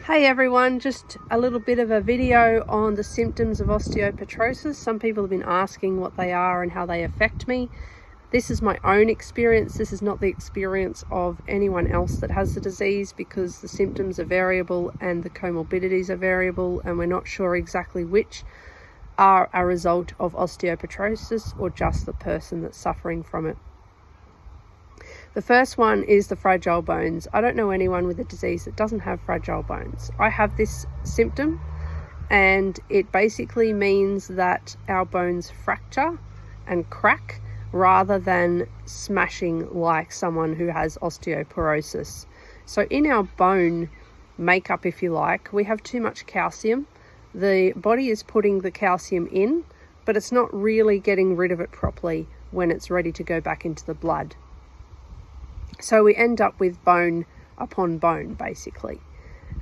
Hey everyone, just a little bit of a video on the symptoms of osteopetrosis. Some people have been asking what they are and how they affect me. This is my own experience. This is not the experience of anyone else that has the disease, because the symptoms are variable and the comorbidities are variable, and we're not sure exactly which are a result of osteopetrosis or just the person that's suffering from it. The first one is the fragile bones. I don't know anyone with a disease that doesn't have fragile bones. I have this symptom, and it basically means that our bones fracture and crack rather than smashing like someone who has osteoporosis. So in our bone makeup, if you like, we have too much calcium. The body is putting the calcium in, but it's not really getting rid of it properly when it's ready to go back into the blood. So we end up with bone upon bone, basically.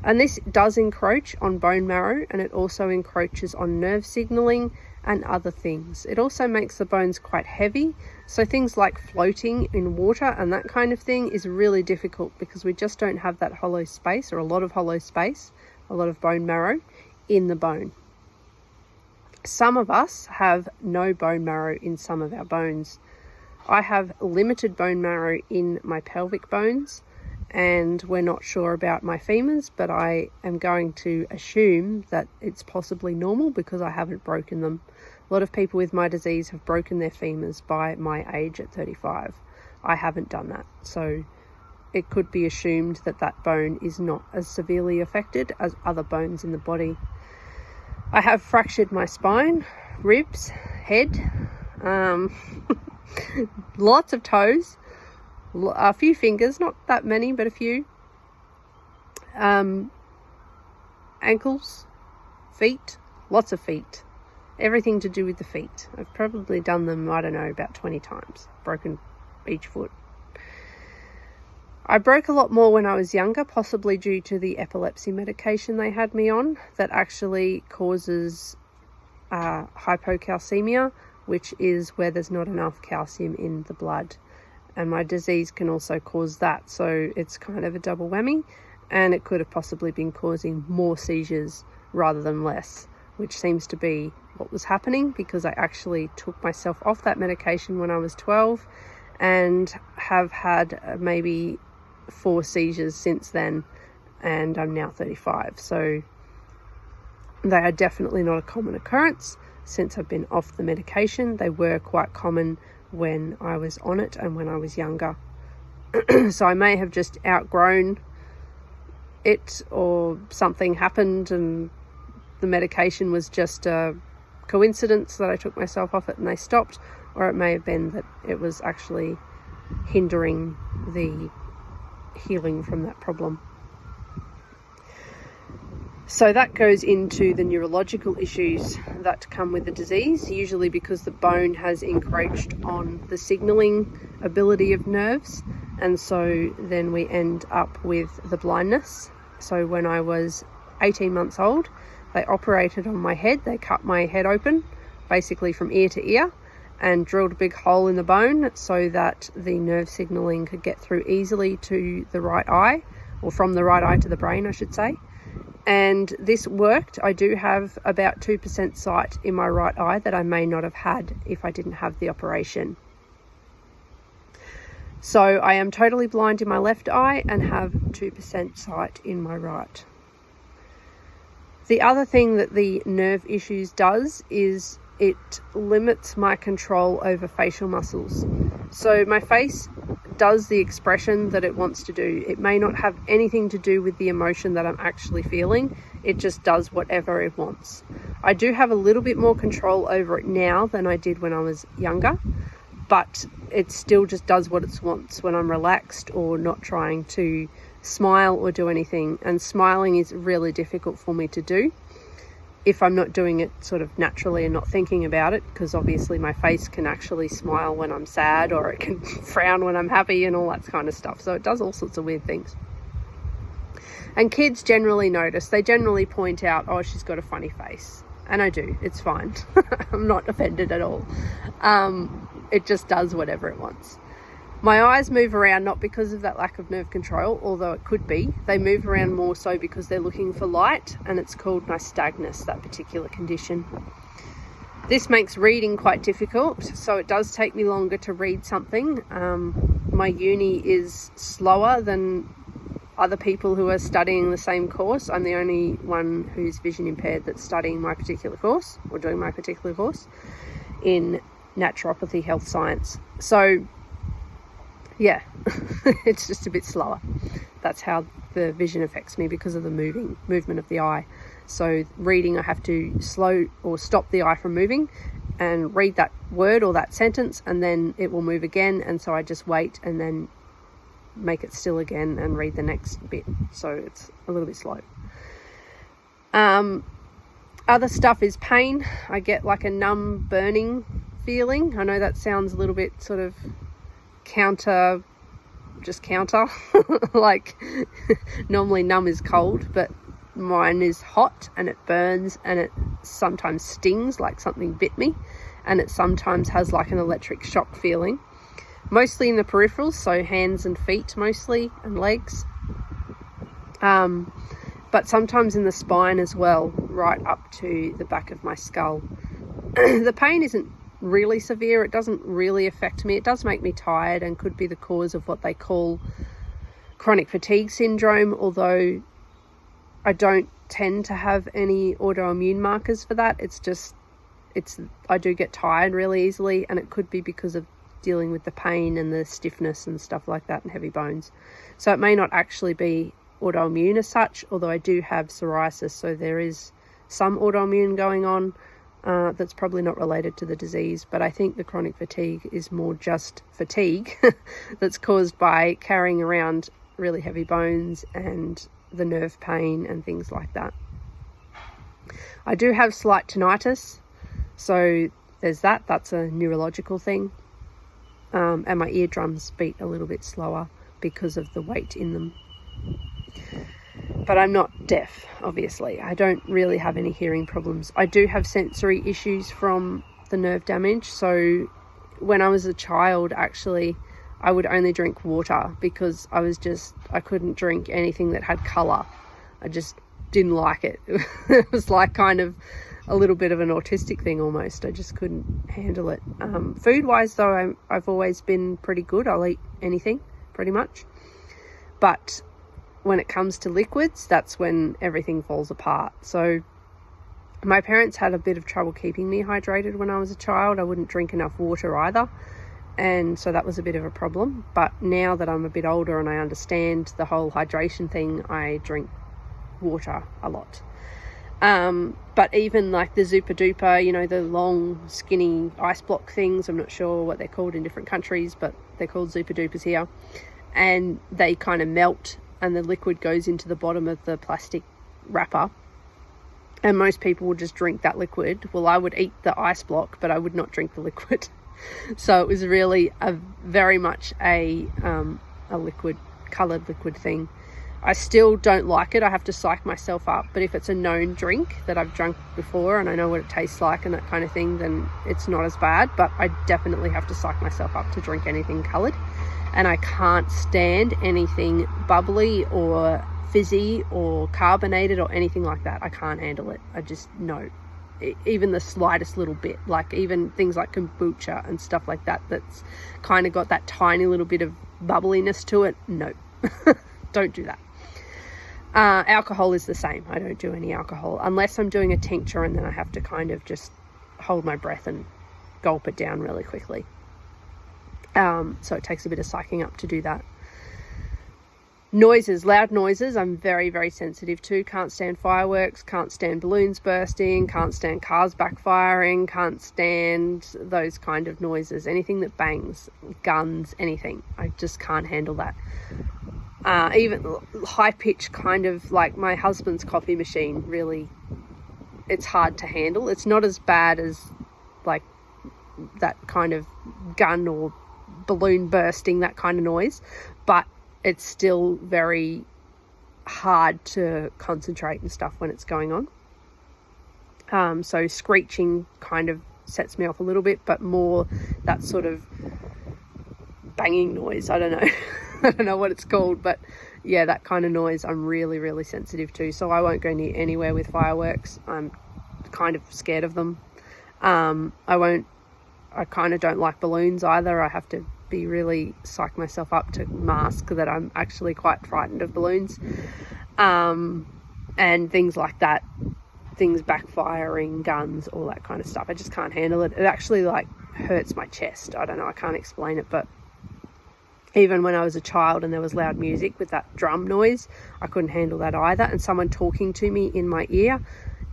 And this does encroach on bone marrow, and it also encroaches on nerve signaling and other things. It also makes the bones quite heavy. So things like floating in water and that kind of thing is really difficult, because we just don't have that hollow space, or a lot of hollow space, a lot of bone marrow in the bone. Some of us have no bone marrow in some of our bones. I have limited bone marrow in my pelvic bones, and we're not sure about my femurs, but I am going to assume that it's possibly normal because I haven't broken them. A lot of people with my disease have broken their femurs by my age at 35. I haven't done that, so it could be assumed that that bone is not as severely affected as other bones in the body. I have fractured my spine, ribs, head, lots of toes, a few fingers, not that many, but a few, ankles, feet, lots of feet, everything to do with the feet. I've probably done them, I don't know, about 20 times, broken each foot. I broke a lot more when I was younger, possibly due to the epilepsy medication they had me on that actually causes hypocalcemia, which is where there's not enough calcium in the blood. And my disease can also cause that, so it's kind of a double whammy, and it could have possibly been causing more seizures rather than less, which seems to be what was happening, because I actually took myself off that medication when I was 12 and have had maybe 4 seizures since then, and I'm now 35. So they are definitely not a common occurrence since I've been off the medication. They were quite common when I was on it and when I was younger. So I may have just outgrown it, or something happened and the medication was just a coincidence that I took myself off it and they stopped, or it may have been that it was actually hindering the healing from that problem. So that goes into the neurological issues that come with the disease, usually because the bone has encroached on the signaling ability of nerves, and so then we end up with the blindness. So when I was 18 months old, they operated on my head. They cut my head open, basically from ear to ear, and drilled a big hole in the bone so that the nerve signaling could get through easily to the right eye, or from the right eye to the brain, I should say. And this worked. I do have about 2% sight in my right eye that I may not have had if I didn't have the operation. So I am totally blind in my left eye and have 2% sight in my right. The other thing that the nerve issues does is it limits my control over facial muscles. So my face does the expression that it wants to do. It may not have anything to do with the emotion that I'm actually feeling. It just does whatever it wants. I do have a little bit more control over it now than I did when I was younger, but it still just does what it wants when I'm relaxed or not trying to smile or do anything. And smiling is really difficult for me to do if I'm not doing it sort of naturally and not thinking about it, because obviously my face can actually smile when I'm sad, or it can frown when I'm happy and all that kind of stuff. So it does all sorts of weird things. And kids generally notice. They generally point out, oh, she's got a funny face. And I do. It's fine. I'm not offended at all. It just does whatever it wants. My eyes move around not because of that lack of nerve control, although it could be. They move around more so because they're looking for light, and it's called nystagmus, that particular condition. This makes reading quite difficult, so it does take me longer to read something. My uni is slower than other people who are studying the same course. I'm the only one who's vision impaired that's studying my particular course, or doing my particular course in naturopathy health science. So yeah, it's just a bit slower. That's how the vision affects me, because of the movement of the eye. So reading, I have to slow or stop the eye from moving and read that word or that sentence, and then it will move again, and so I just wait and then make it still again and read the next bit. So it's a little bit slow. Other stuff is pain. I get like a numb, burning feeling. I know that sounds a little bit sort of counter like normally numb is cold, but mine is hot and it burns, and it sometimes stings like something bit me, and it sometimes has like an electric shock feeling, mostly in the peripherals, so hands and feet mostly, and legs, but sometimes in the spine as well, right up to the back of my skull. The pain isn't really severe. It doesn't really affect me. It does make me tired and could be the cause of what they call chronic fatigue syndrome, although I don't tend to have any autoimmune markers for that. I do get tired really easily, and it could be because of dealing with the pain and the stiffness and stuff like that and heavy bones. So it may not actually be autoimmune as such, although I do have psoriasis, so there is some autoimmune going on. That's probably not related to the disease, but I think the chronic fatigue is more just fatigue that's caused by carrying around really heavy bones and the nerve pain and things like that. I do have slight tinnitus, so there's that. That's a neurological thing. And my eardrums beat a little bit slower because of the weight in them. But I'm not deaf, obviously. I don't really have any hearing problems. I do have sensory issues from the nerve damage. So when I was a child, actually, I would only drink water because I couldn't drink anything that had colour. I just didn't like it. It was like kind of a little bit of an autistic thing almost. I just couldn't handle it. Food-wise, though, I've always been pretty good. I'll eat anything, pretty much. But when it comes to liquids, that's when everything falls apart. So my parents had a bit of trouble keeping me hydrated when I was a child. I wouldn't drink enough water either, and so that was a bit of a problem. But now that I'm a bit older and I understand the whole hydration thing, I drink water a lot. But even like the Zupa Duper, the long skinny ice block things, I'm not sure what they're called in different countries, but they're called Zupa Dupers here, and they kind of melt and the liquid goes into the bottom of the plastic wrapper, and most people would just drink that liquid. Well, I would eat the ice block, but I would not drink the liquid. So it was really very much a coloured liquid thing. I still don't like it. I have to psych myself up, but if it's a known drink that I've drunk before and I know what it tastes like and that kind of thing, then it's not as bad. But I definitely have to psych myself up to drink anything coloured. And I can't stand anything bubbly or fizzy or carbonated or anything like that. I can't handle it. I just, no. Even the slightest little bit, like even things like kombucha and stuff like that, that's kind of got that tiny little bit of bubbliness to it. No, don't do that. Alcohol is the same. I don't do any alcohol unless I'm doing a tincture, and then I have to kind of just hold my breath and gulp it down really quickly. So it takes a bit of psyching up to do that. Noises, loud noises, I'm very, very sensitive to. Can't stand fireworks, can't stand balloons bursting, can't stand cars backfiring, can't stand those kind of noises. Anything that bangs, guns, anything. I just can't handle that. Even high-pitched kind of like my husband's coffee machine, really, it's hard to handle. It's not as bad as like that kind of gun or balloon bursting, that kind of noise, but it's still very hard to concentrate and stuff when it's going on. So screeching kind of sets me off a little bit, but more that sort of banging noise. I don't know. I don't know what it's called, but yeah, that kind of noise I'm really, really sensitive to. So I won't go near anywhere with fireworks. I'm kind of scared of them. I kind of don't like balloons either. I have to be really psych myself up to mask that I'm actually quite frightened of balloons. And things like that, things backfiring, guns, all that kind of stuff. I just can't handle it. It actually like hurts my chest. I don't know, I can't explain it, but even when I was a child and there was loud music with that drum noise, I couldn't handle that either. And someone talking to me in my ear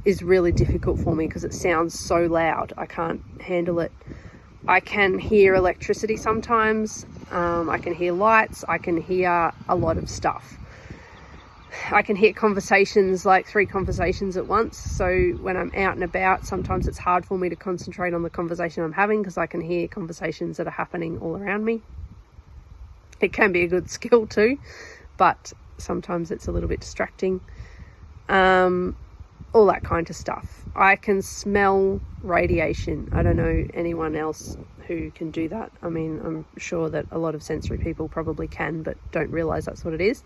is really difficult for me because it sounds so loud. I can't handle it. I can hear electricity sometimes. I can hear lights. I can hear a lot of stuff. I can hear conversations, like 3 conversations at once. So when I'm out and about, sometimes it's hard for me to concentrate on the conversation I'm having because I can hear conversations that are happening all around me. It can be a good skill too, but sometimes it's a little bit distracting. All that kind of stuff. I can smell radiation. I don't know anyone else who can do that. I mean, I'm sure that a lot of sensory people probably can, but don't realize that's what it is.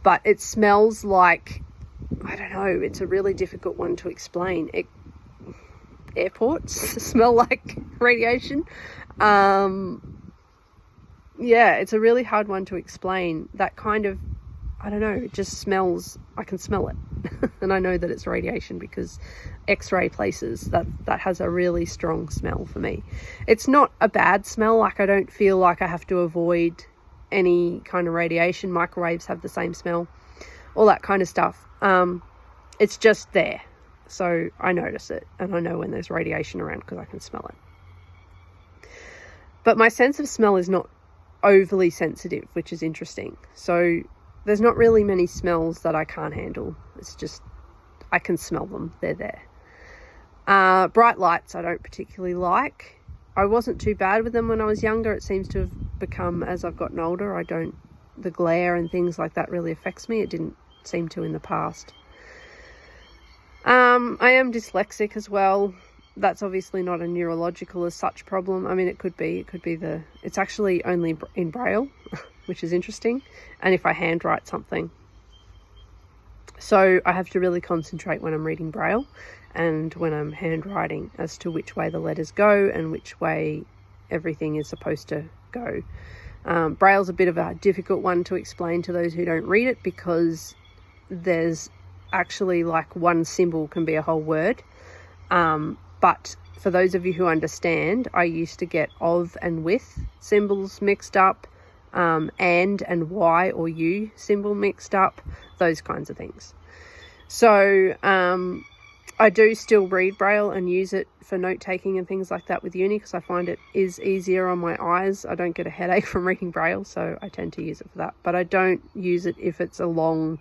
But it smells like, I don't know, it's a really difficult one to explain. Airports smell like radiation. Yeah, it's a really hard one to explain. That kind of, I don't know, it just smells, I can smell it. And I know that it's radiation because X-ray places, that has a really strong smell for me. It's not a bad smell, like I don't feel like I have to avoid any kind of radiation. Microwaves have the same smell, all that kind of stuff. It's just there, so I notice it and I know when there's radiation around because I can smell it. But my sense of smell is not overly sensitive, which is interesting. So there's not really many smells that I can't handle. It's just I can smell them, they're there. Bright lights I don't particularly like. I wasn't too bad with them when I was younger. It seems to have become, as I've gotten older, the glare and things like that really affects me. It didn't seem to in the past. I am dyslexic as well. That's obviously not a neurological as such problem. I mean, it could be it's actually only in Braille, which is interesting. And if I handwrite something. So I have to really concentrate when I'm reading Braille and when I'm handwriting as to which way the letters go and which way everything is supposed to go. Braille's a bit of a difficult one to explain to those who don't read it because there's actually like one symbol can be a whole word. But for those of you who understand, I used to get of and with symbols mixed up, and Y or U symbol mixed up, those kinds of things. So I do still read Braille and use it for note taking and things like that with uni because I find it is easier on my eyes. I don't get a headache from reading Braille, so I tend to use it for that. But I don't use it if it's a long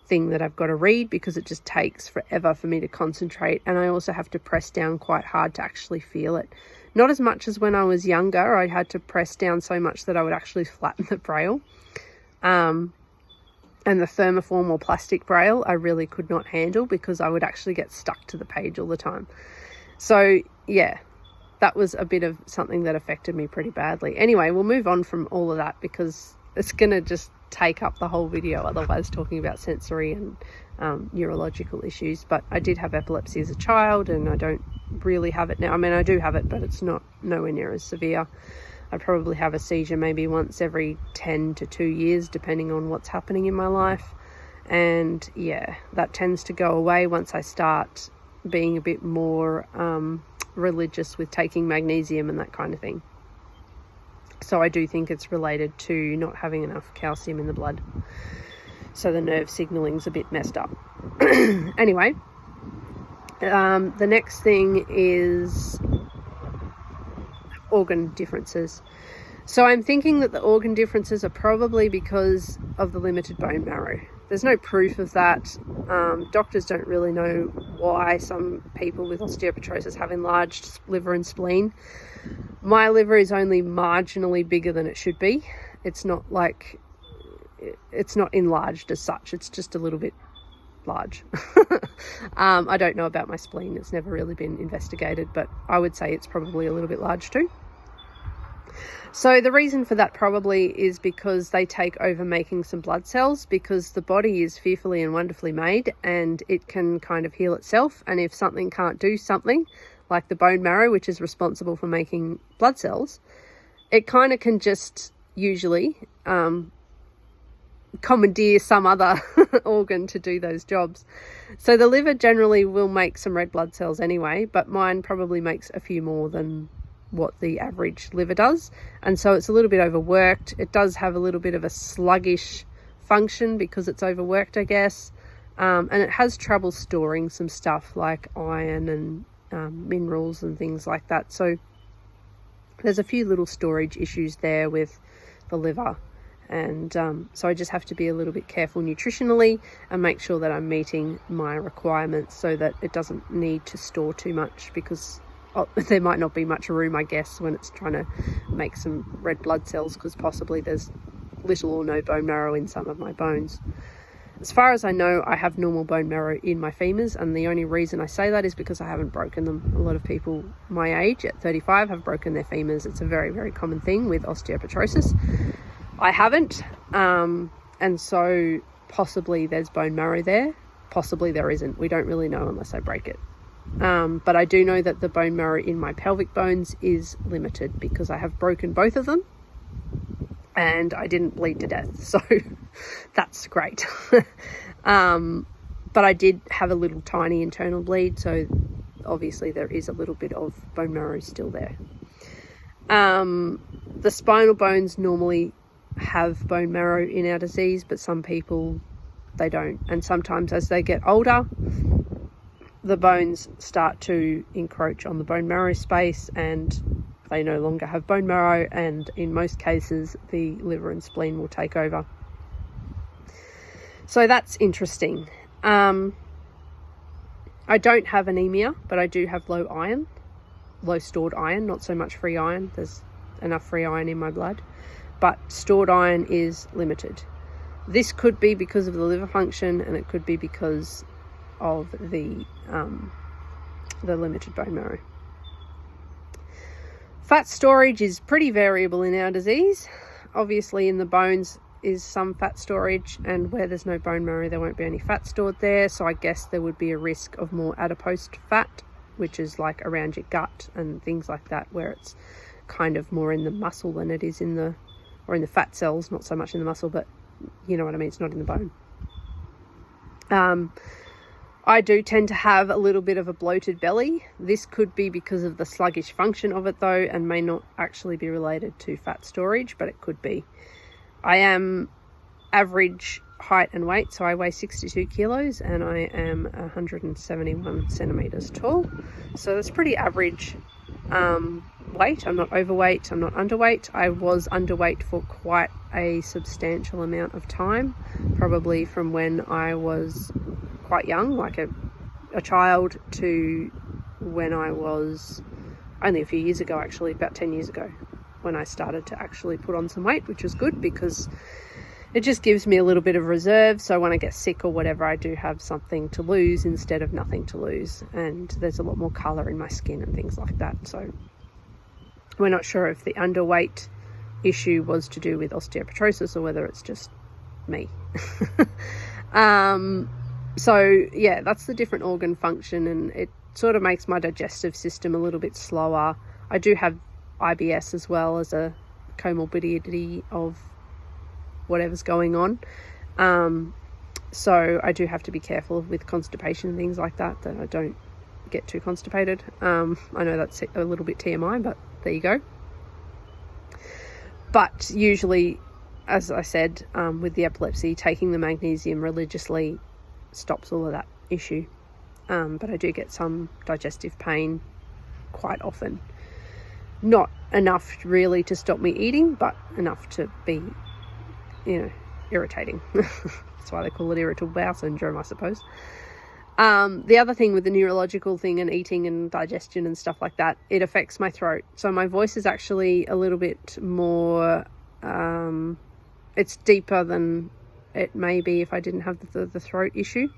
thing that I've got to read because it just takes forever for me to concentrate, and I also have to press down quite hard to actually feel it. Not as much as when I was younger. I had to press down so much that I would actually flatten the Braille. And the thermoform or plastic Braille I really could not handle because I would actually get stuck to the page all the time. So yeah, that was a bit of something that affected me pretty badly. Anyway, we'll move on from all of that because it's going to just take up the whole video otherwise, talking about sensory and neurological issues. But I did have epilepsy as a child and I don't really have it now. I mean, I do have it, but it's nowhere near as severe. I probably have a seizure maybe once every 10 to 2 years, depending on what's happening in my life. And yeah, that tends to go away once I start being a bit more religious with taking magnesium and that kind of thing. So I do think it's related to not having enough calcium in the blood. So the nerve signaling's a bit messed up. Anyway, the next thing is organ differences. So I'm thinking that the organ differences are probably because of the limited bone marrow. There's no proof of that. Doctors don't really know why some people with osteopetrosis have enlarged liver and spleen. My liver is only marginally bigger than it should be. It's not enlarged as such. It's just a little bit large. I don't know about my spleen. It's never really been investigated, but I would say it's probably a little bit large too. So the reason for that probably is because they take over making some blood cells, because the body is fearfully and wonderfully made and it can kind of heal itself. And if something can't do something, like the bone marrow, which is responsible for making blood cells, it kind of can just usually commandeer some other organ to do those jobs. So the liver generally will make some red blood cells anyway, but mine probably makes a few more than what the average liver does, and so it's a little bit overworked. It does have a little bit of a sluggish function because it's overworked, I guess, and it has trouble storing some stuff like iron and minerals and things like that. So there's a few little storage issues there with the liver, and so I just have to be a little bit careful nutritionally and make sure that I'm meeting my requirements so that it doesn't need to store too much, because there might not be much room, I guess, when it's trying to make some red blood cells, because possibly there's little or no bone marrow in some of my bones. As far as I know, I have normal bone marrow in my femurs, and the only reason I say that is because I haven't broken them. A lot of people my age at 35 have broken their femurs. It's a very, very common thing with osteopetrosis. I haven't, and so possibly there's bone marrow there, possibly there isn't. We don't really know unless I break it. But I do know that the bone marrow in my pelvic bones is limited because I have broken both of them and I didn't bleed to death, so that's great. But I did have a little tiny internal bleed, so obviously there is a little bit of bone marrow still there. The spinal bones normally have bone marrow in our disease, but some people, they don't, and sometimes as they get older, the bones start to encroach on the bone marrow space and they no longer have bone marrow, and in most cases the liver and spleen will take over. So that's interesting. I don't have anemia, but I do have low stored iron, not so much free iron. There's enough free iron in my blood, but stored iron is limited. This could be because of the liver function, and it could be because of the limited bone marrow. Fat storage is pretty variable in our disease. Obviously in the bones is some fat storage, and where there's no bone marrow there won't be any fat stored there, so I guess there would be a risk of more adipose fat, which is like around your gut and things like that, where it's kind of more in the muscle than it is in the fat cells, not so much in the muscle, but you know what I mean, it's not in the bone. I do tend to have a little bit of a bloated belly. This could be because of the sluggish function of it though, and may not actually be related to fat storage, but it could be. I am average height and weight, so I weigh 62 kilos and I am 171 centimeters tall. So that's pretty average weight. I'm not overweight, I'm not underweight. I was underweight for quite a substantial amount of time, probably from when I was quite young, like a child, to when I was only a few years ago, actually about 10 years ago, when I started to actually put on some weight, which was good because it just gives me a little bit of reserve, so when I get sick or whatever, I do have something to lose instead of nothing to lose, and there's a lot more colour in my skin and things like that. So we're not sure if the underweight issue was to do with osteopetrosis or whether it's just me. So yeah, that's the different organ function, and it sort of makes my digestive system a little bit slower. I do have IBS as well as a comorbidity of whatever's going on. So I do have to be careful with constipation and things like that I don't get too constipated. I know that's a little bit TMI, but there you go. But usually, as I said, with the epilepsy, taking the magnesium religiously stops all of that issue. But I do get some digestive pain quite often. Not enough really to stop me eating, but enough to be, irritating. That's why they call it irritable bowel syndrome, I suppose. The other thing with the neurological thing and eating and digestion and stuff like that, it affects my throat. So my voice is actually a little bit more, it's deeper than it may be if I didn't have the throat issue.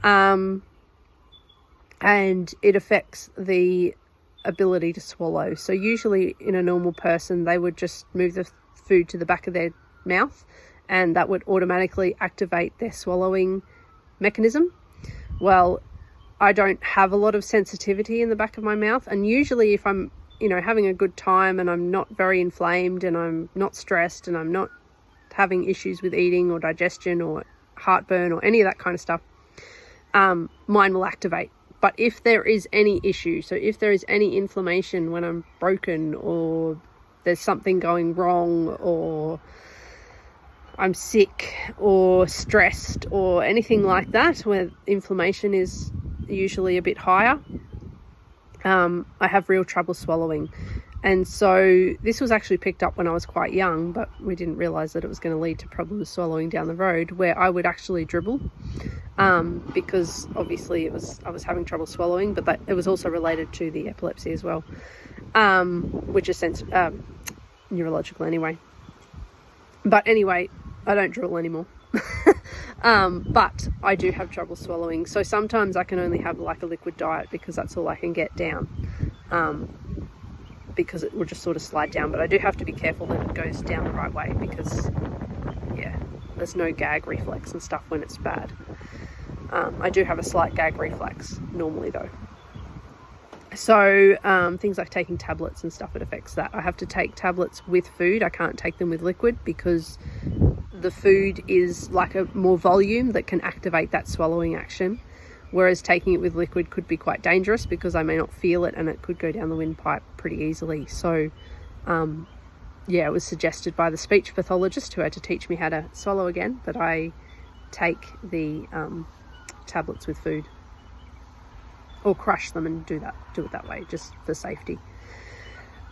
And it affects the ability to swallow. So usually in a normal person, they would just move the food to the back of their mouth and that would automatically activate their swallowing mechanism. Well, I don't have a lot of sensitivity in the back of my mouth, and usually if I'm, having a good time and I'm not very inflamed and I'm not stressed and I'm not having issues with eating or digestion or heartburn or any of that kind of stuff, mine will activate. But if there is any issue, so if there is any inflammation when I'm broken, or there's something going wrong, or I'm sick or stressed or anything like that, where inflammation is usually a bit higher, I have real trouble swallowing. And so this was actually picked up when I was quite young, but we didn't realise that it was going to lead to problems swallowing down the road, where I would actually dribble, because obviously I was having trouble swallowing, but it was also related to the epilepsy as well, which is neurological anyway. But anyway, I don't drool anymore. But I do have trouble swallowing. So sometimes I can only have like a liquid diet because that's all I can get down. Because it will just sort of slide down, but I do have to be careful that it goes down the right way, because there's no gag reflex and stuff when it's bad. I do have a slight gag reflex normally though. So things like taking tablets and stuff, it affects that. I have to take tablets with food. I can't take them with liquid because the food is like a more volume that can activate that swallowing action. Whereas taking it with liquid could be quite dangerous because I may not feel it and it could go down the windpipe pretty easily. So, it was suggested by the speech pathologist who had to teach me how to swallow again that I take the tablets with food, or crush them and do it that way, just for safety.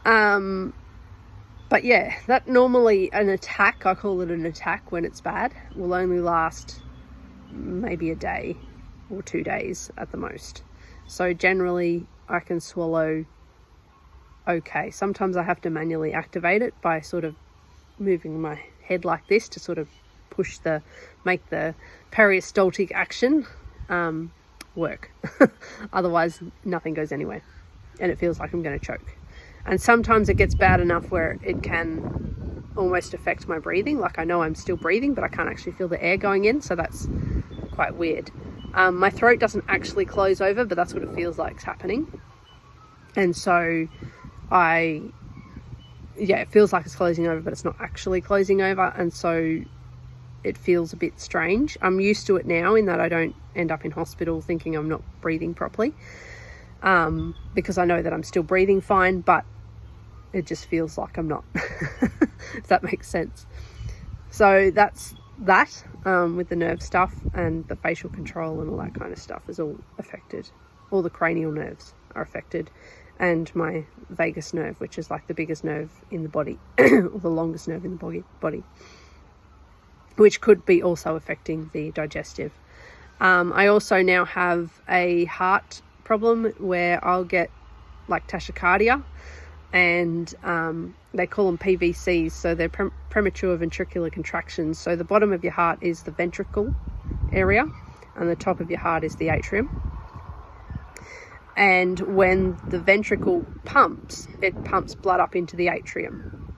But yeah, that normally an attack, I call it an attack when it's bad, will only last maybe a day or 2 days at the most. So generally I can swallow okay. Sometimes I have to manually activate it by sort of moving my head like this to sort of make the peristaltic action work. Otherwise nothing goes anywhere and it feels like I'm going to choke. And sometimes it gets bad enough where it can almost affect my breathing. Like I know I'm still breathing, but I can't actually feel the air going in. So that's quite weird. My throat doesn't actually close over, but that's what it feels like is happening. And so it feels like it's closing over, but it's not actually closing over. And so it feels a bit strange. I'm used to it now in that I don't end up in hospital thinking I'm not breathing properly, because I know that I'm still breathing fine, but it just feels like I'm not, if that makes sense. So that's that, with the nerve stuff, and the facial control and all that kind of stuff is all affected. All the cranial nerves are affected, and my vagus nerve, which is like the biggest nerve in the body, or the longest nerve in the body, which could be also affecting the digestive. I also now have a heart problem where I'll get like tachycardia, and they call them PVCs, so they're premature ventricular contractions. So the bottom of your heart is the ventricle area and the top of your heart is the atrium. And when the ventricle pumps, it pumps blood up into the atrium.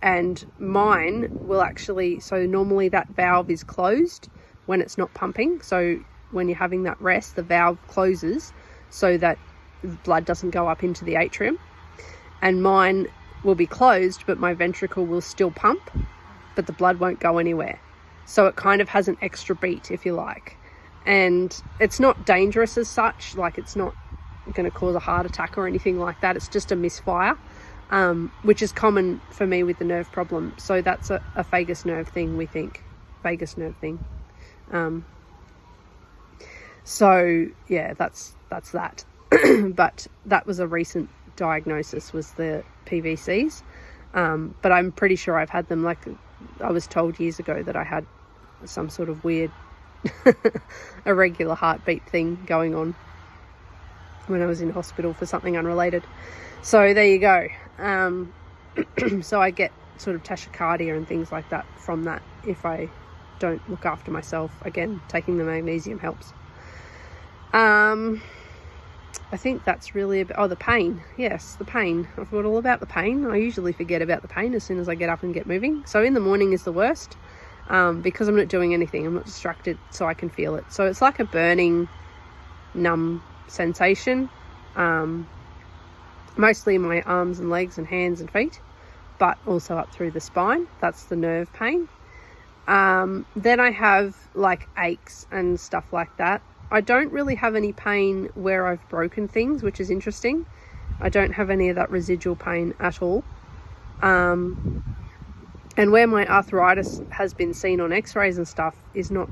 And mine will actually, so normally that valve is closed when it's not pumping. So when you're having that rest, the valve closes so that blood doesn't go up into the atrium. And mine will be closed, but my ventricle will still pump, but the blood won't go anywhere. So it kind of has an extra beat, if you like. And it's not dangerous as such, like it's not going to cause a heart attack or anything like that. It's just a misfire, which is common for me with the nerve problem. So that's a vagus nerve thing, we think. Vagus nerve thing. So yeah, that's that. But that was a recent diagnosis, was the PVCs. But I'm pretty sure I've had them, like I was told years ago that I had some sort of weird irregular heartbeat thing going on when I was in hospital for something unrelated. So there you go. So I get sort of tachycardia and things like that from that if I don't look after myself. Again, taking the magnesium helps. I think that's really about, oh, the pain. Yes, the pain. I forgot all about the pain. I usually forget about the pain as soon as I get up and get moving. So in the morning is the worst, because I'm not doing anything. I'm not distracted, so I can feel it. So it's like a burning, numb sensation, mostly in my arms and legs and hands and feet, but also up through the spine. That's the nerve pain. Then I have like aches and stuff like that. I don't really have any pain where I've broken things, which is interesting. I don't have any of that residual pain at all. And where my arthritis has been seen on x-rays and stuff is not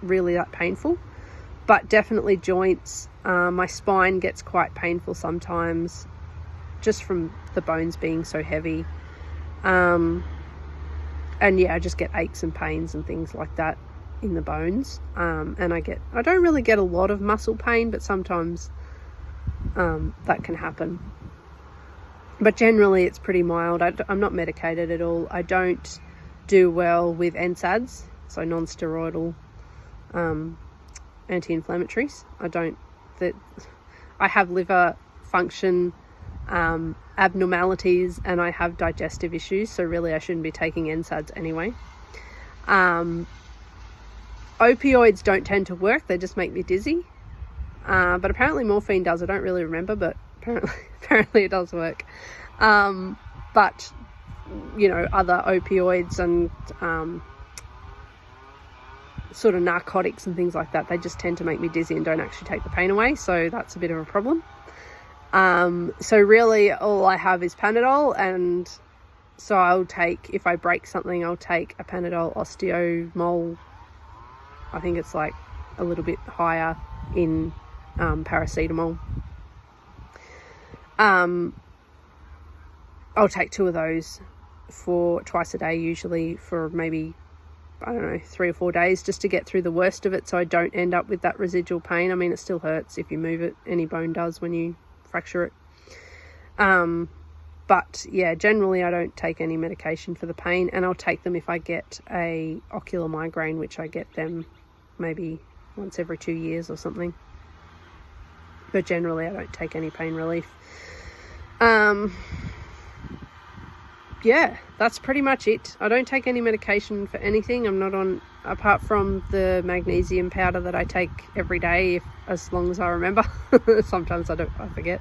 really that painful, but definitely joints. My spine gets quite painful sometimes just from the bones being so heavy. And yeah, I just get aches and pains and things like that in the bones. And I don't really get a lot of muscle pain, but sometimes that can happen. But generally it's pretty mild. I'm not medicated at all. I don't do well with NSAIDs, so non-steroidal anti-inflammatories. I have liver function abnormalities, and I have digestive issues, so really I shouldn't be taking NSAIDs anyway. Opioids don't tend to work, they just make me dizzy, but apparently morphine does. I don't really remember, but apparently it does work. But you know, other opioids and sort of narcotics and things like that, they just tend to make me dizzy and don't actually take the pain away, so that's a bit of a problem. So really all I have is Panadol, and so I'll take, if I break something, I'll take a Panadol Osteomol. I think it's like a little bit higher in paracetamol. I'll take 2 of those for twice a day, usually for maybe, I don't know, 3 or 4 days, just to get through the worst of it, so I don't end up with that residual pain. I mean, it still hurts if you move it. Any bone does when you fracture it. But yeah, generally I don't take any medication for the pain, and I'll take them if I get a ocular migraine, which I get them maybe once every 2 years or something. But generally I don't take any pain relief. Yeah, that's pretty much it. I don't take any medication for anything. I'm not on, apart from the magnesium powder that I take every day, as long as I remember. Sometimes I forget.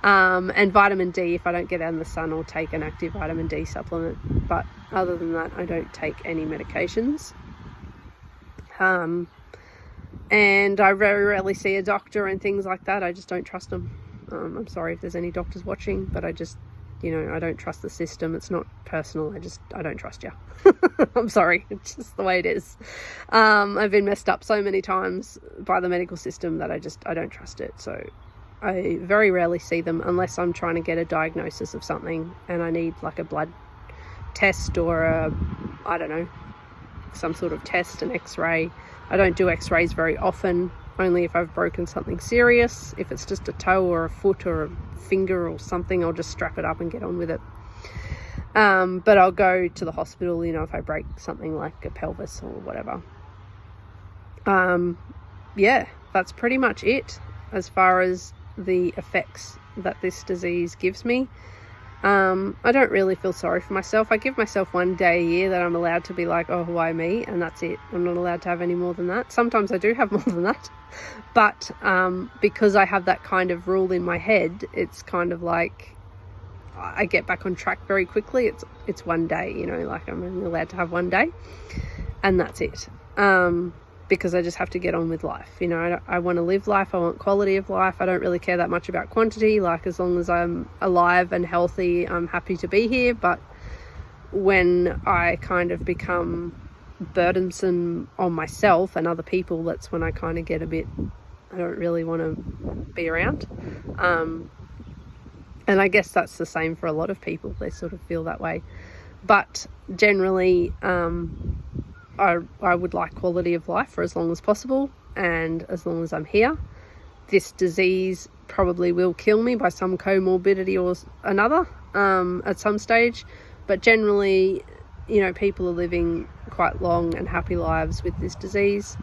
And vitamin D, if I don't get out in the sun, I'll take an active vitamin D supplement. But other than that, I don't take any medications. And I very rarely see a doctor and things like that. I just don't trust them. I'm sorry if there's any doctors watching, but I just, you know, I don't trust the system. It's not personal. I don't trust you. I'm sorry. It's just the way it is. I've been messed up so many times by the medical system that I don't trust it. So I very rarely see them unless I'm trying to get a diagnosis of something and I need like a blood test or I don't know, some sort of test, an x-ray. I don't do x-rays very often, only if I've broken something serious. If it's just a toe or a foot or a finger or something, I'll just strap it up and get on with it. But I'll go to the hospital, you know, if I break something like a pelvis or whatever. Yeah, that's pretty much it as far as the effects that this disease gives me. I don't really feel sorry for myself. I give myself 1 day a year that I'm allowed to be like, oh, why me? And that's it. I'm not allowed to have any more than that. Sometimes I do have more than that. But because I have that kind of rule in my head, it's kind of like I get back on track very quickly. It's 1 day, you know, like I'm only allowed to have 1 day. And that's it. Because I just have to get on with life. You know, I want to live life. I want quality of life. I don't really care that much about quantity. Like, as long as I'm alive and healthy, I'm happy to be here. But when I kind of become burdensome on myself and other people, that's when I kind of get a bit, I don't really want to be around. And I guess that's the same for a lot of people. They sort of feel that way. But generally, I would like quality of life for as long as possible, and as long as I'm here. This disease probably will kill me by some comorbidity or another at some stage, but generally, you know, people are living quite long and happy lives with this disease.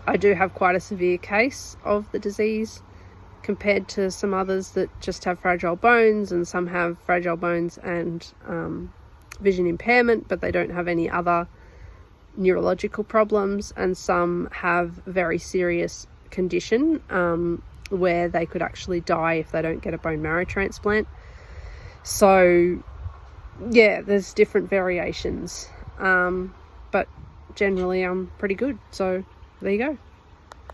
I do have quite a severe case of the disease compared to some others that just have fragile bones, and some have fragile bones and vision impairment, but they don't have any other neurological problems, and some have very serious condition where they could actually die if they don't get a bone marrow transplant. So yeah, there's different variations, but generally I'm pretty good. So there you go.